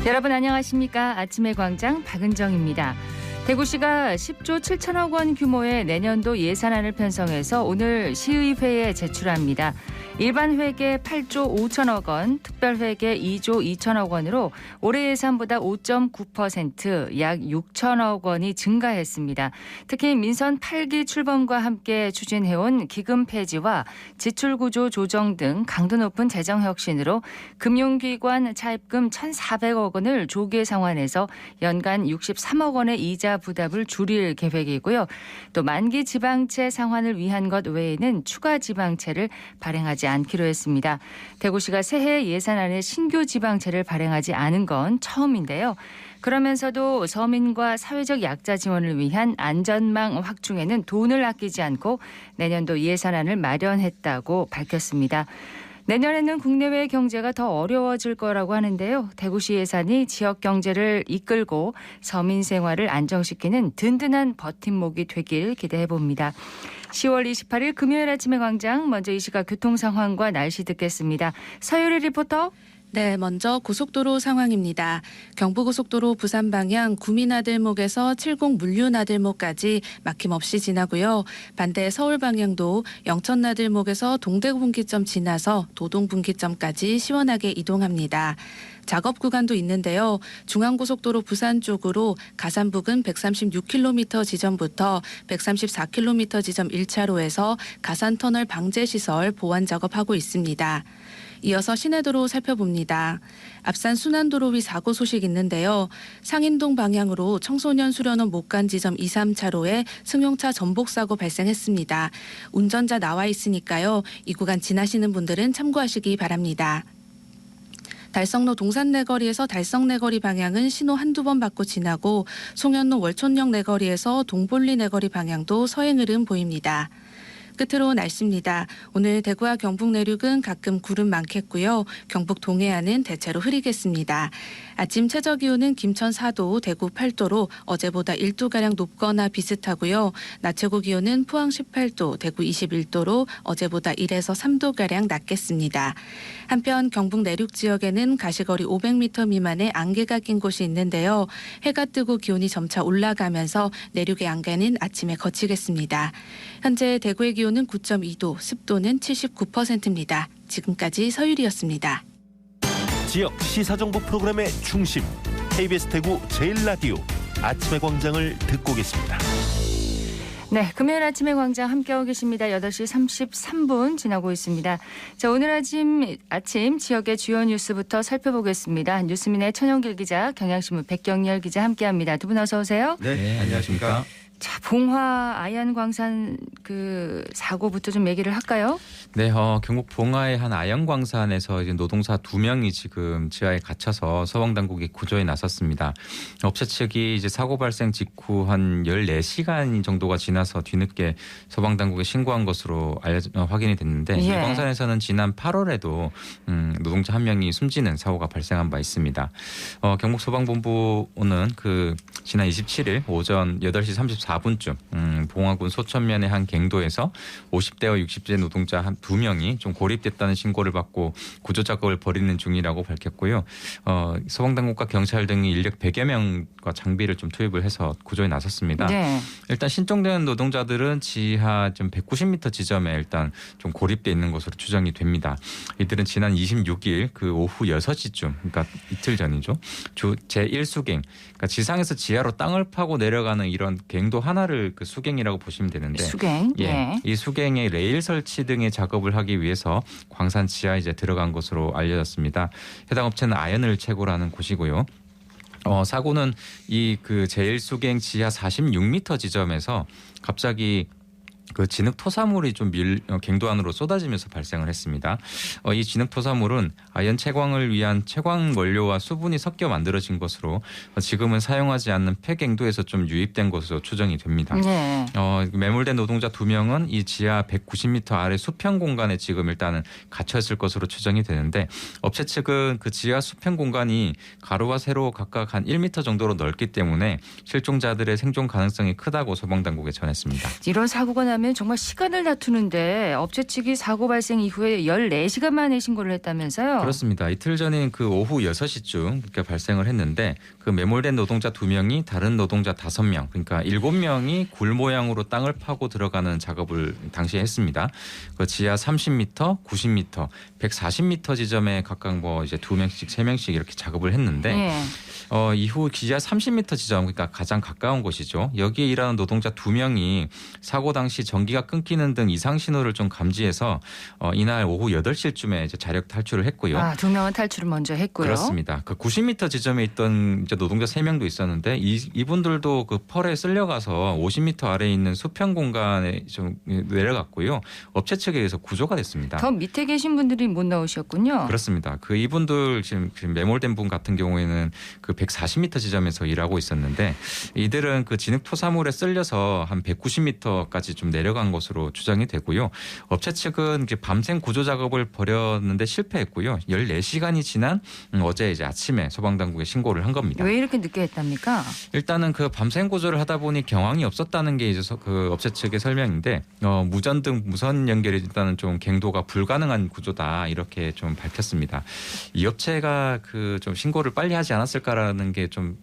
여러분 안녕하십니까? 아침의 광장 박은정입니다. 대구시가 10조 7천억 원 규모의 내년도 예산안을 편성해서 오늘 시의회에 제출합니다. 일반 회계 8조 5천억 원, 특별 회계 2조 2천억 원으로 올해 예산보다 5.9% 약 6천억 원이 증가했습니다. 특히 민선 8기 출범과 함께 추진해온 기금 폐지와 지출구조 조정 등 강도 높은 재정 혁신으로 금융기관 차입금 1,400억 원을 조기 상환해서 연간 63억 원의 이자 부담을 줄일 계획이고요. 또 만기 지방채 상환을 위한 것 외에는 추가 지방채를 발행하지 않기로 했습니다. 대구시가 새해 예산안에 신규 지방채를 발행하지 않은 건 처음인데요. 그러면서도 서민과 사회적 약자 지원을 위한 안전망 확충에는 돈을 아끼지 않고 내년도 예산안을 마련했다고 밝혔습니다. 내년에는 국내외 경제가 더 어려워질 거라고 하는데요. 대구시 예산이 지역 경제를 이끌고 서민 생활을 안정시키는 든든한 버팀목이 되길 기대해 봅니다. 10월 28일 금요일 아침의 광장, 먼저 이 시각 교통 상황과 날씨 듣겠습니다. 서유리 리포터. 네, 먼저 고속도로 상황입니다. 경부고속도로 부산 방향 구미나들목에서 70 물류나들목까지 막힘없이 지나고요. 반대 서울 방향도 영천나들목에서 동대분기점 지나서 도동분기점까지 시원하게 이동합니다. 작업 구간도 있는데요. 중앙고속도로 부산 쪽으로 가산 부근 136km 지점부터 134km 지점 1차로에서 가산터널 방제시설 보완 작업하고 있습니다. 이어서 시내도로 살펴봅니다. 앞산 순환도로 위 사고 소식 있는데요. 상인동 방향으로 청소년 수련원 못 간 지점 2, 3차로에 승용차 전복 사고 발생했습니다. 운전자 나와 있으니까요. 이 구간 지나시는 분들은 참고하시기 바랍니다. 달성로 동산내거리에서 달성내거리 방향은 신호 한두 번 받고 지나고 송현로 월촌역 내거리에서 동볼리 내거리 방향도 서행 흐름 보입니다. 끝으로 날씨입니다. 오늘 대구와 경북 내륙은 가끔 구름 많겠고요. 경북 동해안은 대체로 흐리겠습니다. 아침 최저기온은 김천 4도, 대구 8도로 어제보다 1도가량 높거나 비슷하고요. 낮 최고 기온은 포항 18도, 대구 21도로 어제보다 1에서 3도가량 낮겠습니다. 한편 경북 내륙 지역에는 가시거리 500m 미만의 안개가 낀 곳이 있는데요. 해가 뜨고 기온이 점차 올라가면서 내륙의 안개는 아침에 걷히겠습니다. 현재 대구의 기온은 9.2도, 습도는 79%입니다. 지금까지 서유리였습니다. 지역 시사정보 프로그램의 중심, KBS 대구 제1라디오 아침의 광장을 듣고 계십니다. 네, 금요일 아침의 광장 함께하고 계십니다. 8시 33분 지나고 있습니다. 자, 오늘 아침 지역의 주요 뉴스부터 살펴보겠습니다. 뉴스민의 천영길 기자, 경향신문 백경열 기자 함께합니다. 두 분 어서 오세요. 네, 안녕하십니까. 자, 봉화 아연광산 그 사고부터 좀 얘기를 할까요? 네, 경북 봉화의 한 아연광산에서 이제 노동사 2명이 지금 지하에 갇혀서 소방당국이 구조에 나섰습니다. 업체 측이 이제 사고 발생 직후 한 14시간 정도가 지나서 뒤늦게 소방당국에 신고한 것으로 확인이 됐는데 이 광산에서는 지난 8월에도 노동자 한 명이 숨지는 사고가 발생한 바 있습니다. 경북 소방본부는 지난 27일 오전 8시 34분쯤 봉화군 소천면의 한 갱도에서 50대와 60대 노동자 한 2명이 좀 고립됐다는 신고를 받고 구조 작업을 벌이는 중이라고 밝혔고요. 소방당국과 경찰 등이 인력 100여 명과 장비를 좀 투입을 해서 구조에 나섰습니다. 네. 일단 신청된 노동자들은 지하 좀 190m 지점에 일단 좀 고립돼 있는 것으로 추정이 됩니다. 이들은 지난 26일 오후 6시쯤, 그러니까 이틀 전이죠. 제1수갱, 그러니까 지상에서 지하로 땅을 파고 내려가는 이런 갱도 하나를 수갱이라고 보시면 되는데, 수갱, 예, 이 수갱에 레일 설치 등의 작업을 하기 위해서 광산 지하에 이제 들어간 것으로 알려졌습니다. 해당 업체는 아연을 채굴하는 곳이고요. 사고는 이 제1수갱 지하 46m 지점에서 갑자기 진흙 토사물이 좀 갱도 안으로 쏟아지면서 발생을 했습니다. 이 진흙 토사물은 아연 채광을 위한 채광 원료와 수분이 섞여 만들어진 것으로 지금은 사용하지 않는 폐갱도에서 좀 유입된 것으로 추정이 됩니다. 네. 매몰된 노동자 2명은 이 지하 190m 아래 수평 공간에 지금 일단은 갇혀 있을 것으로 추정이 되는데, 업체 측은 지하 수평 공간이 가로와 세로 각각 한 1m 정도로 넓기 때문에 실종자들의 생존 가능성이 크다고 소방당국에 전했습니다. 이런 사고가 나면 하면 정말 시간을 다투는데 업체 측이 사고 발생 이후에 14시간 만에 신고를 했다면서요? 그렇습니다. 이틀 전인 그 오후 6시쯤 그러니까 발생을 했는데 그 매몰된 노동자 2명이 다른 노동자 5명 그러니까 7명이 굴 모양으로 땅을 파고 들어가는 작업을 당시에 했습니다. 그 지하 30m, 90m, 140m 지점에 각각 뭐 이제 2명씩 3명씩 이렇게 작업을 했는데 예. 이후 지하 30m 지점 그러니까 가장 가까운 곳이죠. 여기에 일하는 노동자 2명이 사고 당시 전기가 끊기는 등 이상 신호를 좀 감지해서 이날 오후 8시쯤에 이제 자력 탈출을 했고요. 2명은 탈출을 먼저 했고요. 그렇습니다. 그 90m 지점에 있던 이제 노동자 3명도 있었는데 이분들도 그 펄에 쓸려가서 50m 아래에 있는 수평 공간에 좀 내려갔고요. 업체 측에 의해서 구조가 됐습니다. 더 밑에 계신 분들이 못 나오셨군요. 그렇습니다. 그 이분들 지금 매몰된 분 같은 경우에는 그 140m 지점에서 일하고 있었는데 이들은 그 진흙 토사물에 쓸려서 한 190m까지 좀 내려간 것으로 추정이 되고요. 업체 측은 이제 밤샘 구조 작업을 벌였는데 실패했고요. 14시간이 지난 어제 이제 아침에 소방당국에 신고를 한 겁니다. 왜 이렇게 늦게 했답니까? 일단은 그 밤샘 구조를 하다 보니 경황이 없었다는 게 이제 그 업체 측의 설명인데 무전 등 무선 연결이 일단은 좀 갱도가 불가능한 구조다 이렇게 좀 밝혔습니다. 이 업체가 그 좀 신고를 빨리 하지 않았을까라는 게 좀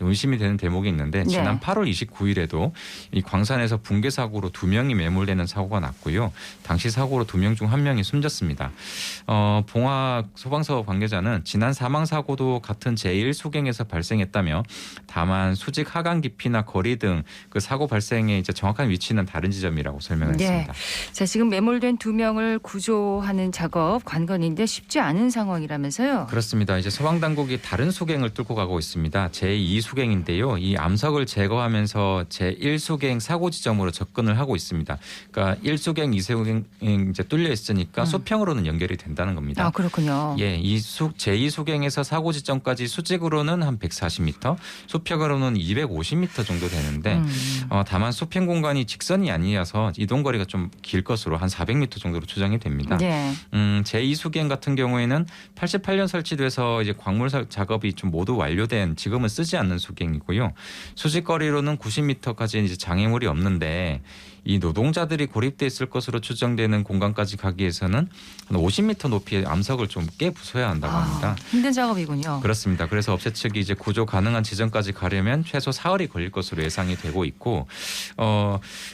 의심이 되는 대목이 있는데 지난 8월 29일에도 이 광산에서 붕괴 사고로 2명이 매몰되는 사고가 났고요. 당시 사고로 2명 중 1명이 숨졌습니다. 봉화 소방서 관계자는 지난 사망 사고도 같은 제1수경에서 발생했다며 다만 수직 하강 깊이나 거리 등 그 사고 발생의 이제 정확한 위치는 다른 지점이라고 설명을 했습니다. 자, 지금 매몰된 2명을 구조하는 작업 관건인데 쉽지 않은 상황이라면서요? 그렇습니다. 이제 소방당국이 다른 수경을 뚫고 가고 있습니다. 제2수경인데요. 이 암석을 제거하면서 제1수경 사고 지점으로 접근을 하고 있습니다. 그러니까 1수경, 2수경 이제 뚫려 있으니까 수평으로는 연결이 된다는 겁니다. 그렇군요. 예, 이 제2수경에서 사고 지점까지 수직으로는 한 140m, 수평으로는 250m 정도 되는데 다만 수평 공간이 직선이 아니어서 이동 거리가 좀 길 것으로 한 400m 정도로 추정이 됩니다. 네. 제2수경 같은 경우에는 88년 설치돼서 이제 광물 작업이 좀 모두 완료된 지금은 쓰지 않는 수경이고요. 수직거리로는 90m까지 이제 장애물이 없는데 이 노동자들이 고립돼 있을 것으로 추정되는 공간까지 가기 위해서는 한 50m 높이의 암석을 좀 깨 부숴야 한다고 합니다. 힘든 작업이군요. 그렇습니다. 그래서 업체 측이 이제 구조 가능한 지점까지 가려면 최소 사흘이 걸릴 것으로 예상이 되고 있고,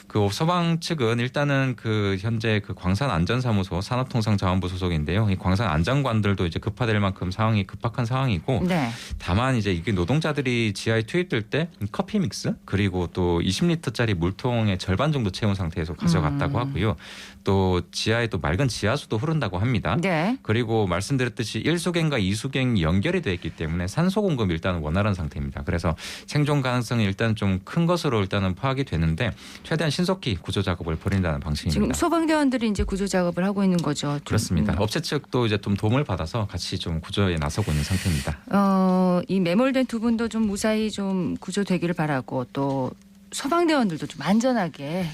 그 소방 측은 일단은 그 현재 그 광산안전사무소 산업통상자원부 소속인데요. 이 광산 안전관들도 이제 급화될 만큼 상황이 급박한 상황이고, 네. 다만 이제 이게 노동자들이 지하에 투입될 때 커피 믹스 그리고 또 20리터짜리 물통의 절반 정도 채운 상태에서 가져갔다고 하고요. 또 지하에 또 맑은 지하수도 흐른다고 합니다. 네. 그리고 말씀드렸듯이 1수경과 2수경이 연결이 되어 있기 때문에 산소 공급이 일단은 원활한 상태입니다. 그래서 생존 가능성이 일단 좀 큰 것으로 일단은 파악이 되는데 최대한 신속히 구조 작업을 벌인다는 방식입니다. 지금 소방대원들이 이제 구조 작업을 하고 있는 거죠. 그렇습니다. 업체 측도 이제 좀 도움을 받아서 같이 좀 구조에 나서고 있는 상태입니다. 이 매몰된 2분도 좀 무사히 좀 구조되기를 바라고 또 소방대원들도 좀 안전하게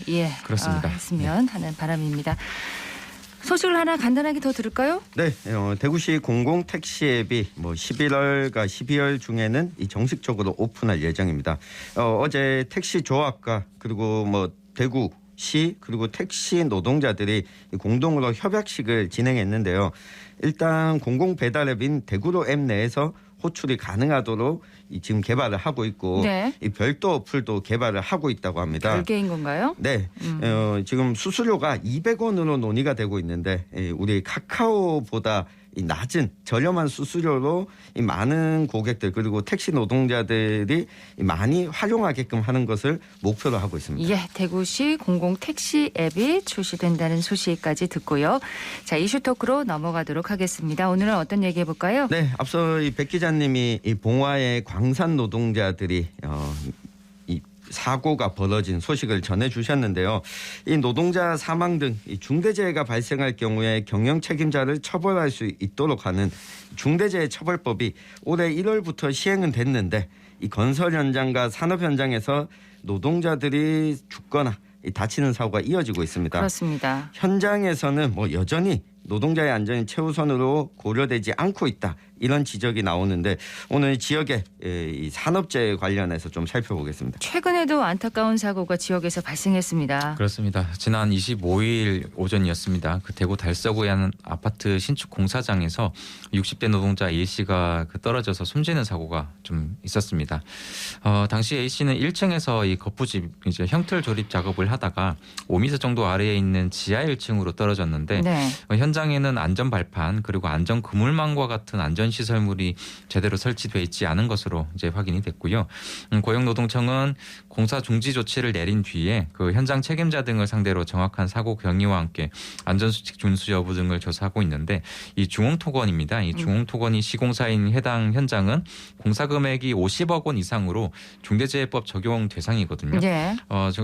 그렇습니다. 했으면 하는 바람입니다. 소식을 하나 간단하게 더 들을까요? 네, 대구시 공공 택시 앱이 11월과 12월 중에는 정식적으로 오픈할 예정입니다. 어제 택시 조합과 그리고 대구시 그리고 택시 노동자들이 공동으로 협약식을 진행했는데요. 일단 공공 배달 앱인 대구로 앱 내에서 호출이 가능하도록 지금 개발을 하고 있고 네. 이 별도 어플도 개발을 하고 있다고 합니다. 별개인 건가요? 네, 지금 수수료가 200원으로 논의가 되고 있는데 우리 카카오보다 이 낮은 저렴한 수수료로 이 많은 고객들 그리고 택시 노동자들이 많이 활용하게끔 하는 것을 목표로 하고 있습니다. 예, 대구시 공공 택시 앱이 출시된다는 소식까지 듣고요. 자, 이슈 토크로 넘어가도록 하겠습니다. 오늘은 어떤 얘기 해볼까요? 네, 앞서 백 기자님이 이 봉화의 광산 노동자들이 이 사고가 벌어진 소식을 전해주셨는데요. 이 노동자 사망 등 중대재해가 발생할 경우에 경영 책임자를 처벌할 수 있도록 하는 중대재해처벌법이 올해 1월부터 시행은 됐는데 이 건설 현장과 산업 현장에서 노동자들이 죽거나 다치는 사고가 이어지고 있습니다. 그렇습니다. 현장에서는 여전히 노동자의 안전이 최우선으로 고려되지 않고 있다. 이런 지적이 나오는데 오늘 지역의 이 산업재해 관련해서 좀 살펴보겠습니다. 최근에도 안타까운 사고가 지역에서 발생했습니다. 그렇습니다. 지난 25일 오전이었습니다. 그 대구 달서구의 한 아파트 신축 공사장에서 60대 노동자 A 씨가 떨어져서 숨지는 사고가 좀 있었습니다. 당시 A 씨는 1층에서 이 거푸집 이제 형틀 조립 작업을 하다가 5m 정도 아래에 있는 지하 1층으로 떨어졌는데 네. 현장에는 안전 발판 그리고 안전 그물망과 같은 안전 시설물이 제대로 설치돼 있지 않은 것으로 이제 확인이 됐고요. 고용노동청은 공사 중지 조치를 내린 뒤에 그 현장 책임자 등을 상대로 정확한 사고 경위와 함께 안전수칙 준수 여부 등을 조사하고 있는데 이 중흥토건입니다. 이 중흥토건이 시공사인 해당 현장은 공사 금액이 50억 원 이상으로 중대재해법 적용 대상이거든요. 네.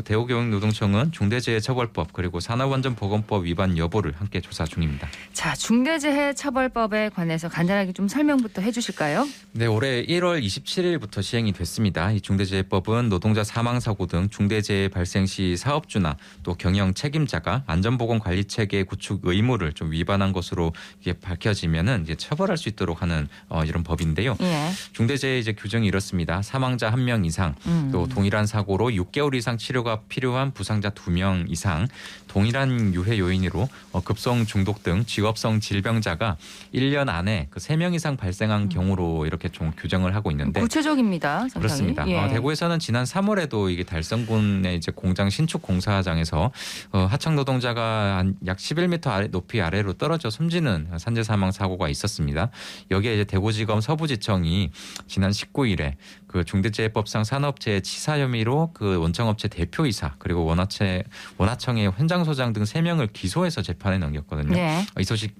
대구교육노동청은 중대재해처벌법 그리고 산업안전보건법 위반 여부를 함께 조사 중입니다. 자, 중대재해처벌법에 관해서 간단하게 좀 설명부터 해주실까요? 네, 올해 1월 27일부터 시행이 됐습니다. 이 중대재해법은 노동자 사망사고 등 중대재해 발생 시 사업주나 또 경영 책임자가 안전보건관리체계 구축 의무를 좀 위반한 것으로 이게 밝혀지면은 이제 처벌할 수 있도록 하는 이런 법인데요. 예. 중대재해 이제 규정이 이렇습니다. 사망자 1명 이상, 또 동일한 사고로 6개월 이상 치료가 필요한 부상자 2명 이상, 동일한 유해 요인으로 급성 중독 등 직업성 질병자가 1년 안에 그 3명 이상 발생한 경우로 이렇게 좀 규정을 하고 있는데 구체적입니다. 상당히. 그렇습니다. 예. 대구에서는 지난 3월에도 이게 달성군의 이제 공장 신축 공사장에서 하청 노동자가 약 11m 높이 아래로 떨어져 숨지는 산재 사망 사고가 있었습니다. 여기에 이제 대구지검 서부지청이 지난 19일에 그 중대재해법상 산업재해 치사 혐의로 그 원청업체 대표이사 그리고 원하청의 현장소장 등 3명을 기소해서 재판에 넘겼거든요. 네.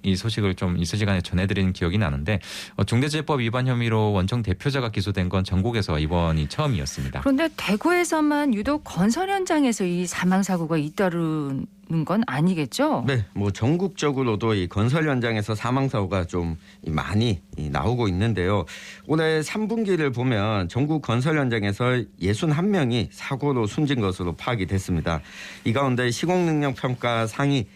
이 소식을 좀 있을 시간에 전해드리는 기억이 나는데 중대재해법 위반 혐의로 원청 대표자가 기소된 건 전국에서 이번이 처음이었습니다. 그런데 대구에서만 유독 건설 현장에서 이 사망 사고가 잇따르는 건 아니겠죠? 네, 뭐 전국적으로도 이 건설 현장에서 사망 사고가 좀 많이 나오고 있는데요. 올해 3분기를 보면 전국 건설 현장에서 61명이 사고로 숨진 것으로 파악이 됐습니다. 이 가운데 시공능력평가 상위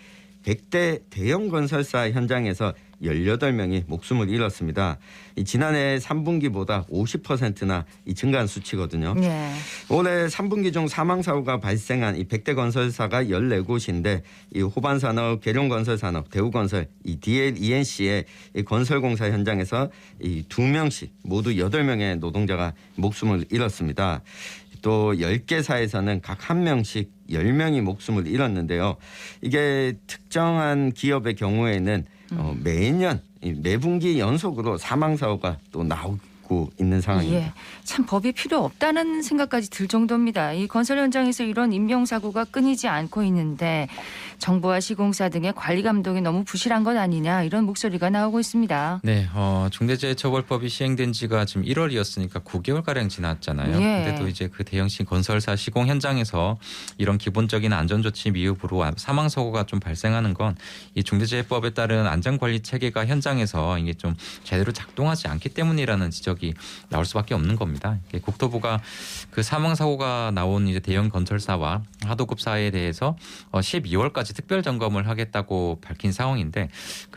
100대 대형 건설사 현장에서 18명이 목숨을 잃었습니다. 지난해 3분기보다 50%나 증가한 수치거든요. 네. 올해 3분기 중 사망사고가 발생한 이 100대 건설사가 14곳인데 이 호반산업, 계룡건설산업, 대우건설, 이 DL-ENC의 이 건설공사 현장에서 이 2명씩 모두 8명의 노동자가 목숨을 잃었습니다. 또 10개사에서는 각 1명씩 10명이 목숨을 잃었는데요. 이게 특정한 기업의 경우에는 매년 매분기 연속으로 사망사고가 또 나오고 있는 상황입니다. 예, 참 법이 필요 없다는 생각까지 들 정도입니다. 이 건설 현장에서 이런 인명사고가 끊이지 않고 있는데 정부와 시공사 등의 관리 감독이 너무 부실한 것 아니냐 이런 목소리가 나오고 있습니다. 네, 중대재해처벌법이 시행된 지가 지금 1월이었으니까 9개월가량 지났잖아요. 예. 근데도 이제 그 대형식 건설사 시공 현장에서 이런 기본적인 안전조치 미흡으로 사망사고가 좀 발생하는 건 이 중대재해법에 따른 안전관리 체계가 현장에서 이게 좀 제대로 작동하지 않기 때문이라는 지적이 나올 수밖에 없는 겁니다. 국토부가 그 사망사고가 나온 이제 대형 건설사와 하도급사에 대해서 12월까지 특별 점검을 하겠다고 밝힌 상황인데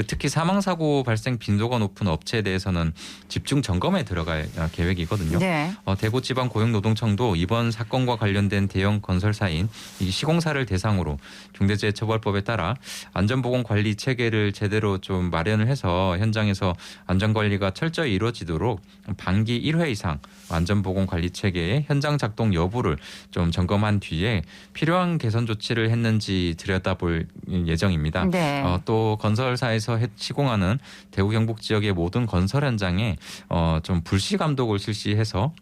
특히 사망사고 발생 빈도가 높은 업체에 대해서는 집중 점검에 들어갈 계획이거든요. 네. 대구지방고용노동청도 이번 사건과 관련된 대형 건설사인 이 시공사를 대상으로 중대재해처벌법에 따라 안전보건관리 체계를 제대로 좀 마련을 해서 현장에서 안전관리가 철저히 이루어지도록 반기 1회 이상 안전보건관리 체계의 현장 작동 여부를 좀 점검한 뒤에 필요한 개선 조치를 했는지 들여다볼 예정입니다. 네. 또 건설사에서 시공하는 대구 경북 지역의 모든 건설 현장에 좀 불시 감독을 실시해서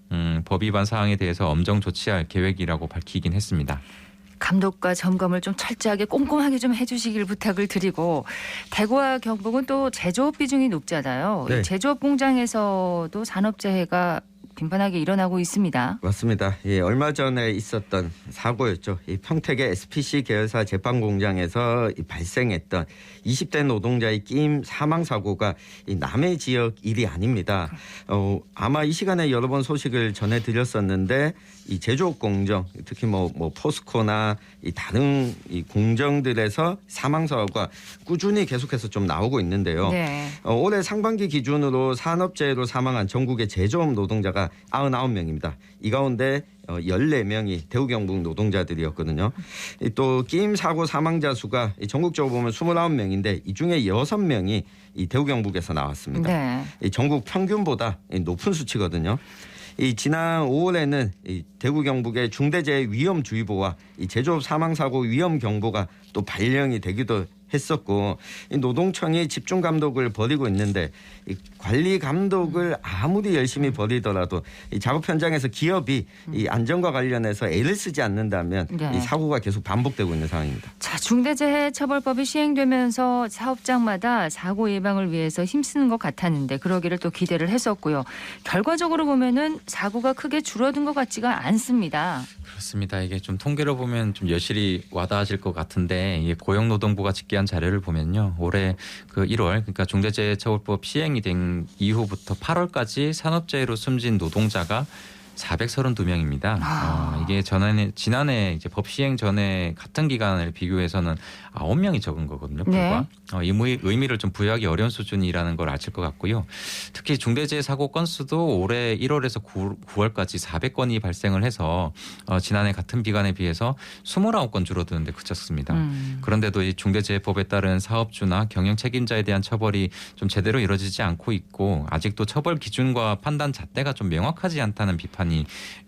법 위반 사항에 대해서 엄정 조치할 계획이라고 밝히긴 했습니다. 감독과 점검을 좀 철저하게 꼼꼼하게 좀 해주시길 부탁을 드리고 대구와 경북은 또 제조업 비중이 높잖아요. 네. 제조업 공장에서도 산업재해가 빈번하게 일어나고 있습니다. 맞습니다. 예, 얼마 전에 있었던 사고였죠. 이 평택의 SPC 계열사 제빵 공장에서 발생했던 20대 노동자의 끼임 사망 사고가 이 남해 지역 일이 아닙니다. 아마 이 시간에 여러 번 소식을 전해드렸었는데 이 제조업 공정, 특히 뭐 포스코나 이 다른 이 공정들에서 사망 사고가 꾸준히 계속해서 좀 나오고 있는데요. 네. 올해 상반기 기준으로 산업재해로 사망한 전국의 제조업 노동자가 99명입니다. 이 가운데 14명이 대구 경북 노동자들이었거든요. 또 끼임 사고 사망자 수가 전국적으로 보면 29명인데 이 중에 6명이 이 대구 경북에서 나왔습니다. 네. 이 전국 평균보다 높은 수치거든요. 이 지난 5월에는 이 대구 경북의 중대재해 위험주의보와 이 제조업 사망 사고 위험 경보가 또 발령이 되기도 했었고 이 노동청이 집중 감독을 벌이고 있는데 이 관리 감독을 아무리 열심히 벌이더라도 이 작업 현장에서 기업이 이 안전과 관련해서 애를 쓰지 않는다면 네. 이 사고가 계속 반복되고 있는 상황입니다. 자, 중대재해처벌법이 시행되면서 사업장마다 사고 예방을 위해서 힘쓰는 것 같았는데 그러기를 또 기대를 했었고요. 결과적으로 보면은 사고가 크게 줄어든 것 같지가 않습니다. 그렇습니다. 이게 좀 통계로 보면 좀 여실히 와닿아질 것 같은데 이게 고용노동부가 집계한 자료를 보면요. 올해 그 1월 그러니까 중대재해처벌법 시행이 된 이후부터 8월까지 산업재해로 숨진 노동자가 432명입니다. 이게 지난해 이제 법 시행 전에 같은 기간을 비교해서는 9명이 적은 거거든요. 불과. 이 의미를 좀 부여하기 어려운 수준이라는 걸 아실 것 같고요. 특히 중대재해 사고 건수도 올해 1월에서 9월까지 400건이 발생을 해서 지난해 같은 기간에 비해서 29건 줄어드는데 그쳤습니다. 그런데도 이 중대재해법에 따른 사업주나 경영 책임자에 대한 처벌이 좀 제대로 이루어지지 않고 있고 아직도 처벌 기준과 판단 잣대가 좀 명확하지 않다는 비판이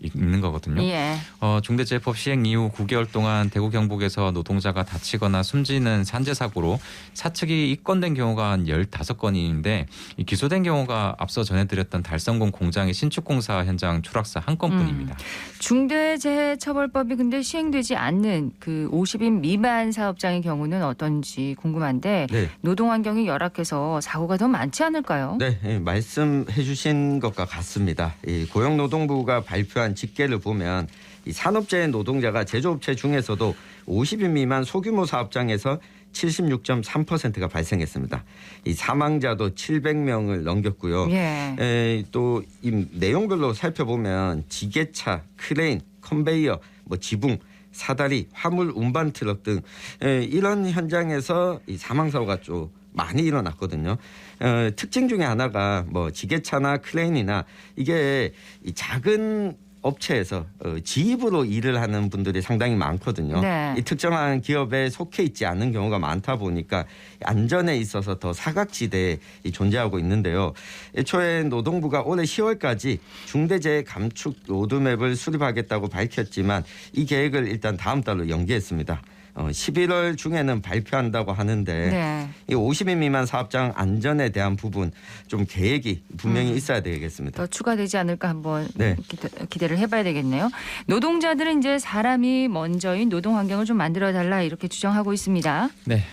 있는 거거든요. 예. 중대재해법 시행 이후 9개월 동안 대구 경북에서 노동자가 다치거나 숨지는 산재 사고로 사측이 입건된 경우가 한 15건인데 기소된 경우가 앞서 전해드렸던 달성공 공장의 신축공사 현장 추락사 한 건뿐입니다. 중대재해처벌법이 근데 시행되지 않는 그 50인 미만 사업장의 경우는 어떤지 궁금한데 네. 노동 환경이 열악해서 사고가 더 많지 않을까요? 네, 말씀해 주신 것과 같습니다. 이 고용노동부가 발표한 집계를 보면 이 산업재해 노동자가 제조업체 중에서도 50인 미만 소규모 사업장에서 76.3%가 발생했습니다. 이 사망자도 700명을 넘겼고요. 예. 또 이 내용별로 살펴보면 지게차, 크레인, 컨베이어, 지붕, 사다리, 화물 운반 트럭 등 이런 현장에서 이 사망 사고가 좀 많이 일어났거든요. 특징 중에 하나가 지게차나 크레인이나 이게 이 작은 업체에서 지입으로 일을 하는 분들이 상당히 많거든요. 네. 이 특정한 기업에 속해 있지 않은 경우가 많다 보니까 안전에 있어서 더 사각지대에 존재하고 있는데요. 애초에 노동부가 올해 10월까지 중대재해 감축 로드맵을 수립하겠다고 밝혔지만 이 계획을 일단 다음 달로 연기했습니다. 11월 중에는 발표한다고 하는데 네. 이 50인 미만 사업장 안전에 대한 부분 좀 계획이 분명히 있어야 되겠습니다. 더 추가되지 않을까 한번 네. 기대를 해봐야 되겠네요. 노동자들은 이제 사람이 먼저인 노동 환경을 좀 만들어달라 이렇게 주장하고 있습니다. 네,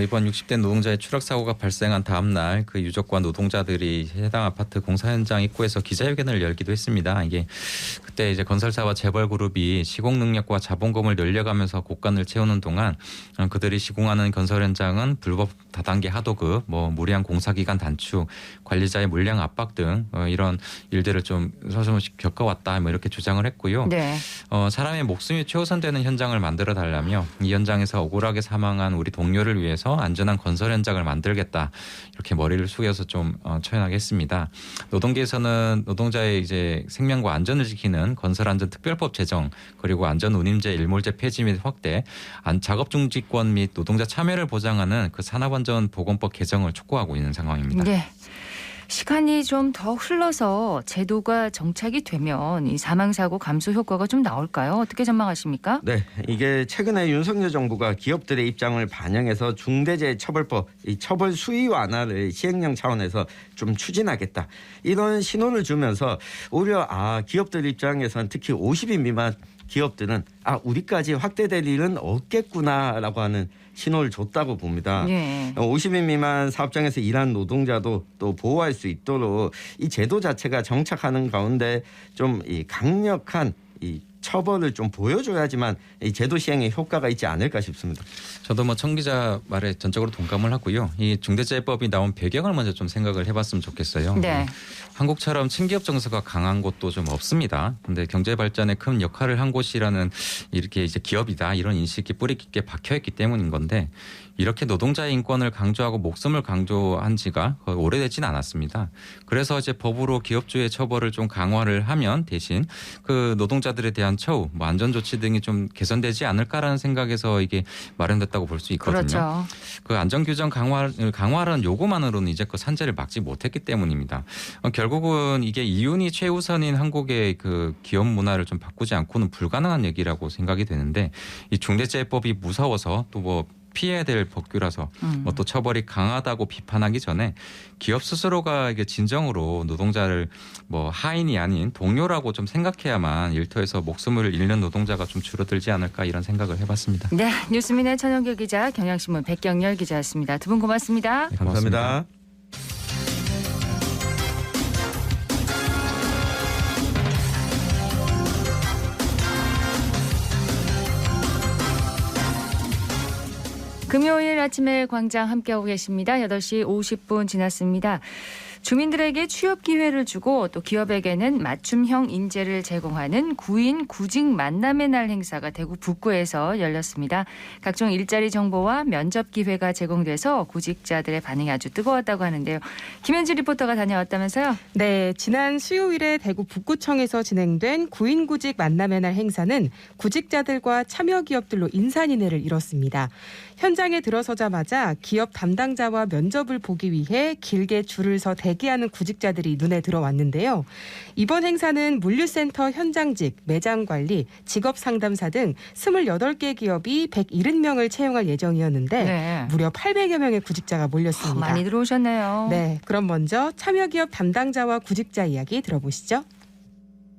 이번 60대 노동자의 추락 사고가 발생한 다음 날 그 유족과 노동자들이 해당 아파트 공사 현장 입구에서 기자회견을 열기도 했습니다. 이게 그때 이제 건설사와 재벌 그룹이 시공 능력과 자본금을 늘려가면서 곡간을 채우는 동안 그들이 시공하는 건설 현장은 불법 다단계 하도급, 무리한 공사 기간 단축, 관리자의 물량 압박 등 이런 일들을 좀 서서씩 겪어왔다 이렇게 주장을 했고요. 네. 사람의 목숨이 최우선되는 현장을 만들어 달라며 이 현장에서 억울하게 사망한 우리 동료를 위해서 안전한 건설 현장을 만들겠다 이렇게 머리를 숙여서 좀 처연하게 했습니다. 노동계에서는 노동자의 이제 생명과 안전을 지키는 건설안전특별법 제정 그리고 안전운임제 일몰제 폐지 및 확대, 작업 중지권 및 노동자 참여를 보장하는 그 산업안전보건법 개정을 촉구하고 있는 상황입니다. 네. 시간이 좀 더 흘러서 제도가 정착이 되면 이 사망사고 감소 효과가 좀 나올까요? 어떻게 전망하십니까? 네, 이게 최근에 윤석열 정부가 기업들의 입장을 반영해서 중대재해처벌법 이 처벌 수위 완화를 시행령 차원에서 좀 추진하겠다 이런 신호를 주면서 오히려 기업들 입장에서는 특히 50인 미만 기업들은 우리까지 확대될 일은 없겠구나라고 하는 신호를 줬다고 봅니다. 예. 50인 미만 사업장에서 일하는 노동자도 또 보호할 수 있도록 이 제도 자체가 정착하는 가운데 좀 이 강력한 이 처벌을 좀 보여줘야지만 이 제도 시행에 효과가 있지 않을까 싶습니다. 저도 뭐 청 기자 말에 전적으로 동감을 하고요. 이 중대재해법이 나온 배경을 먼저 좀 생각을 해봤으면 좋겠어요. 네. 한국처럼 친기업 정서가 강한 곳도 좀 없습니다. 근데 경제 발전에 큰 역할을 한 곳이라는 이렇게 이제 기업이다 이런 인식이 뿌리 깊게 박혀있기 때문인 건데 이렇게 노동자의 인권을 강조하고 목숨을 강조한 지가 거의 오래되지는 않았습니다. 그래서 이제 법으로 기업주의 처벌을 좀 강화를 하면 대신 그 노동자들에 대한 처우, 뭐 안전조치 등이 좀 개선되지 않을까라는 생각에서 이게 마련됐다고 볼 수 있거든요. 그렇죠. 그 안전규정 강화라는 요구만으로는 이제껏 산재를 막지 못했기 때문입니다. 결국은 이게 이윤이 최우선인 한국의 그 기업 문화를 좀 바꾸지 않고는 불가능한 얘기라고 생각이 되는데 이 중대재해법이 무서워서 또 뭐 피해야 될 법규라서 뭐 또 처벌이 강하다고 비판하기 전에 기업 스스로가 이게 진정으로 노동자를 뭐 하인이 아닌 동료라고 좀 생각해야만 일터에서 목숨을 잃는 노동자가 좀 줄어들지 않을까 이런 생각을 해봤습니다. 네, 뉴스민의 천영길 기자, 경향신문 백경열 기자였습니다. 두 분 고맙습니다. 네, 감사합니다. 금요일 아침에 광장 함께하고 계십니다. 8시 50분 지났습니다. 주민들에게 취업 기회를 주고 또 기업에게는 맞춤형 인재를 제공하는 구인 구직 만남의 날 행사가 대구 북구에서 열렸습니다. 각종 일자리 정보와 면접 기회가 제공돼서 구직자들의 반응이 아주 뜨거웠다고 하는데요. 김현지 리포터가 다녀왔다면서요? 네, 지난 수요일에 대구 북구청에서 진행된 구인 구직 만남의 날 행사는 구직자들과 참여 기업들로 인산인해를 이뤘습니다. 현장에 들어서자마자 기업 담당자와 면접을 보기 위해 길게 줄을 서 대기하는 구직자들이 눈에 들어왔는데요. 이번 행사는 물류센터 현장직, 매장관리, 직업상담사 등 28개 기업이 170명을 채용할 예정이었는데 네. 무려 800여 명의 구직자가 몰렸습니다. 많이 들어오셨네요. 네, 그럼 먼저 참여기업 담당자와 구직자 이야기 들어보시죠.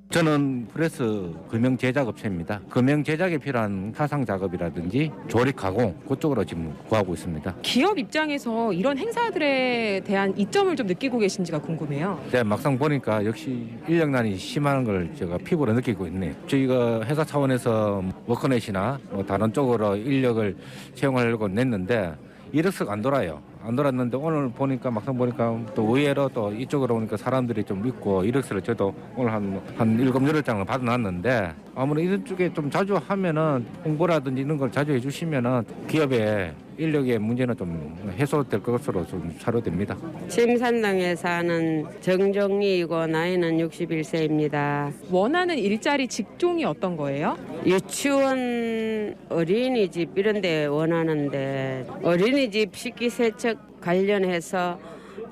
저는 프레스 금형 제작 업체입니다. 금형 제작에 필요한 사상 작업이라든지 조립 가공 그쪽으로 지금 구하고 있습니다. 기업 입장에서 이런 행사들에 대한 이점을 좀 느끼고 계신지가 궁금해요. 네, 막상 보니까 역시 인력난이 심한 걸 제가 피부로 느끼고 있네요. 저희가 회사 차원에서 워커넷이나 뭐 다른 쪽으로 인력을 채용하려고 냈는데 이력서가 안 돌아요. 안 돌았는데 오늘 보니까 막상 보니까 또 의외로 또 이쪽으로 오니까 사람들이 좀 있고 이력서를 저도 오늘 한 7-8장을 받아놨는데 아무래도 이런 쪽에 좀 자주 하면은 홍보라든지 이런 걸 자주 해주시면은 기업의 인력의 문제는 좀 해소될 것으로 좀 사료됩니다. 침산동에 사는 정정리이고 나이는 61세입니다. 원하는 일자리 직종이 어떤 거예요? 유치원, 어린이집 이런 데 원하는데 어린이집 식기세척 관련해서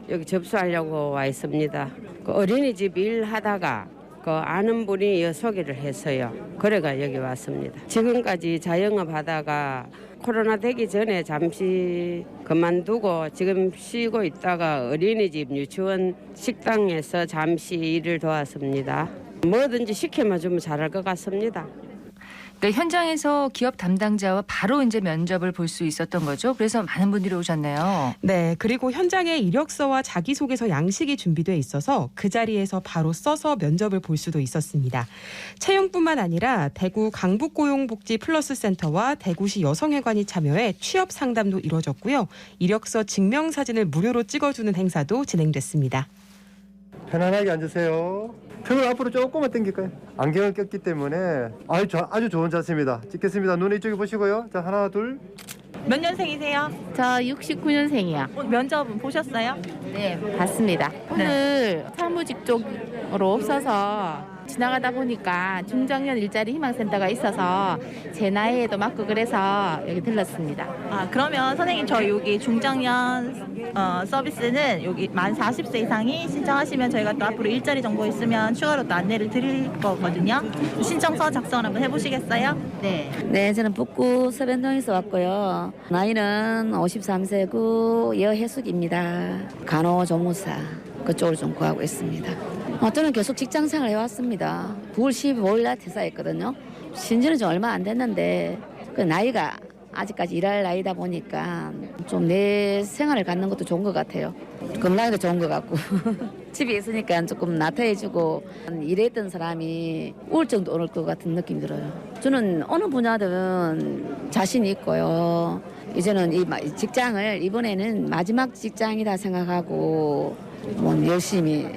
여기 접수하려고 와 있습니다. 그 어린이집 일하다가 그 아는 분이 소개를 했어요. 그래가 여기 왔습니다. 지금까지 자영업 하다가 코로나 되기 전에 잠시 그만두고 지금 쉬고 있다가 어린이집 유치원 식당에서 잠시 일을 도왔습니다. 뭐든지 시켜만 주면 잘할 것 같습니다. 그러니까 현장에서 기업 담당자와 바로 이제 면접을 볼 수 있었던 거죠. 그래서 많은 분들이 오셨네요. 네, 그리고 현장에 이력서와 자기소개서 양식이 준비돼 있어서 그 자리에서 바로 써서 면접을 볼 수도 있었습니다. 채용뿐만 아니라 대구 강북고용복지 플러스센터와 대구시 여성회관이 참여해 취업 상담도 이뤄졌고요. 이력서 증명사진을 무료로 찍어주는 행사도 진행됐습니다. 편안하게 앉으세요. 등을 앞으로 조금만 당길까요? 안경을 꼈기 때문에 아주 좋은 자세입니다. 찍겠습니다. 눈 이쪽에 보시고요. 자, 하나, 둘. 몇 년생이세요? 저 69년생이요. 면접은 보셨어요? 네, 봤습니다. 오늘 사무직 쪽으로 없어서 지나가다 보니까 중장년 일자리 희망센터가 있어서 제 나이에도 맞고 그래서 여기 들렀습니다. 아, 그러면 선생님 저 여기 중장년 서비스는 여기 만 40세 이상이 신청하시면 저희가 또 앞으로 일자리 정보 있으면 추가로 또 안내를 드릴 거거든요. 신청서 작성 한번 해보시겠어요? 네. 네, 저는 북구 서변동에서 왔고요. 나이는 53세고 여해숙입니다. 간호조무사 그쪽으로 좀 구하고 있습니다. 저는 계속 직장생활 해왔습니다. 9월 15일 날 퇴사했거든요. 신지는 좀 얼마 안 됐는데 그 나이가 아직까지 일할 나이다 보니까 좀 내 생활을 갖는 것도 좋은 것 같아요. 건강에도 좋은 것 같고 집에 있으니까 조금 나태해지고 일했던 사람이 우울증도 오를 것 같은 느낌이 들어요. 저는 어느 분야든 자신이 있고요. 이제는 이 직장을 이번에는 마지막 직장이다 생각하고 열심히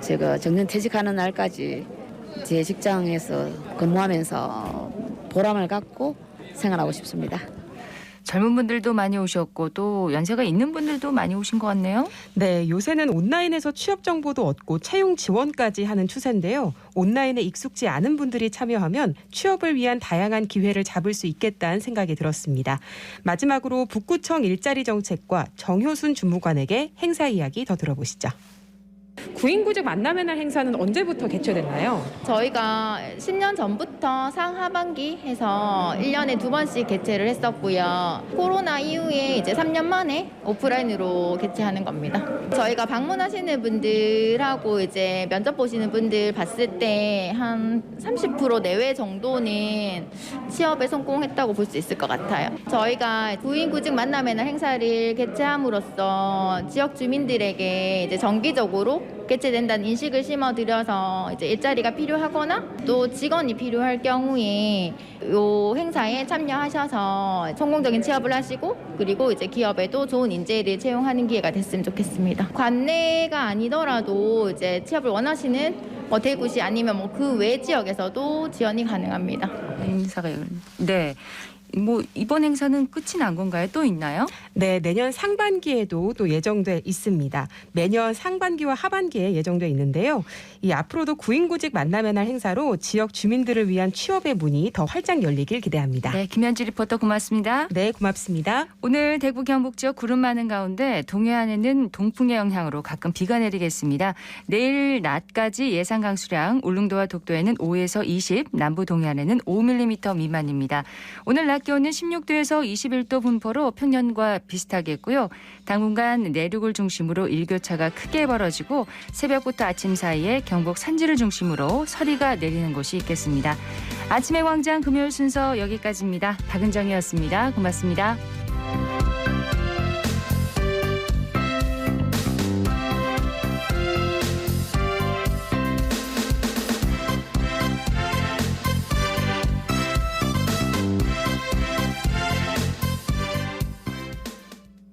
제가 정년 퇴직하는 날까지 제 직장에서 근무하면서 보람을 갖고 생활하고 싶습니다. 젊은 분들도 많이 오셨고 또 연세가 있는 분들도 많이 오신 것 같네요. 네, 요새는 온라인에서 취업 정보도 얻고 채용 지원까지 하는 추세인데요. 온라인에 익숙지 않은 분들이 참여하면 취업을 위한 다양한 기회를 잡을 수 있겠다는 생각이 들었습니다. 마지막으로 북구청 일자리 정책과 정효순 주무관에게 행사 이야기 더 들어보시죠. 구인구직 만남의 날 행사는 언제부터 개최됐나요? 저희가 10년 전부터 상하반기 해서 1년에 2번씩 개최를 했었고요. 코로나 이후에 이제 3년 만에 오프라인으로 개최하는 겁니다. 저희가 방문하시는 분들하고 이제 면접 보시는 분들 봤을 때 한 30% 내외 정도는 취업에 성공했다고 볼 수 있을 것 같아요. 저희가 구인구직 만남의 날 행사를 개최함으로써 지역 주민들에게 이제 정기적으로 개최된다는 인식을 심어드려서 이제 일자리가 필요하거나 또 직원이 필요할 경우에 이 행사에 참여하셔서 성공적인 취업을 하시고 그리고 이제 기업에도 좋은 인재를 채용하는 기회가 됐으면 좋겠습니다. 관내가 아니더라도 이제 취업을 원하시는 대구시 아니면 그 외 지역에서도 지원이 가능합니다. 행사가 네. 이번 행사는 끝이 난 건가요? 또 있나요? 네, 내년 상반기에도 또 예정돼 있습니다. 매년 상반기와 하반기에 예정돼 있는데요. 이 앞으로도 구인구직 만남의 날 행사로 지역 주민들을 위한 취업의 문이 더 활짝 열리길 기대합니다. 네, 김현지 리포터 고맙습니다. 네, 고맙습니다. 오늘 대구 경북 지역 구름 많은 가운데 동해안에는 동풍의 영향으로 가끔 비가 내리겠습니다. 내일 낮까지 예상 강수량 울릉도와 독도에는 5에서 20, 남부 동해안에는 5mm 미만입니다. 오늘 낮 기온은 16도에서 21도 분포로 평년과 비슷하겠고요. 당분간 내륙을 중심으로 일교차가 크게 벌어지고 새벽부터 아침 사이에 경북 산지를 중심으로 서리가 내리는 곳이 있겠습니다. 아침의 광장 금요일 순서 여기까지입니다. 박은정이었습니다. 고맙습니다.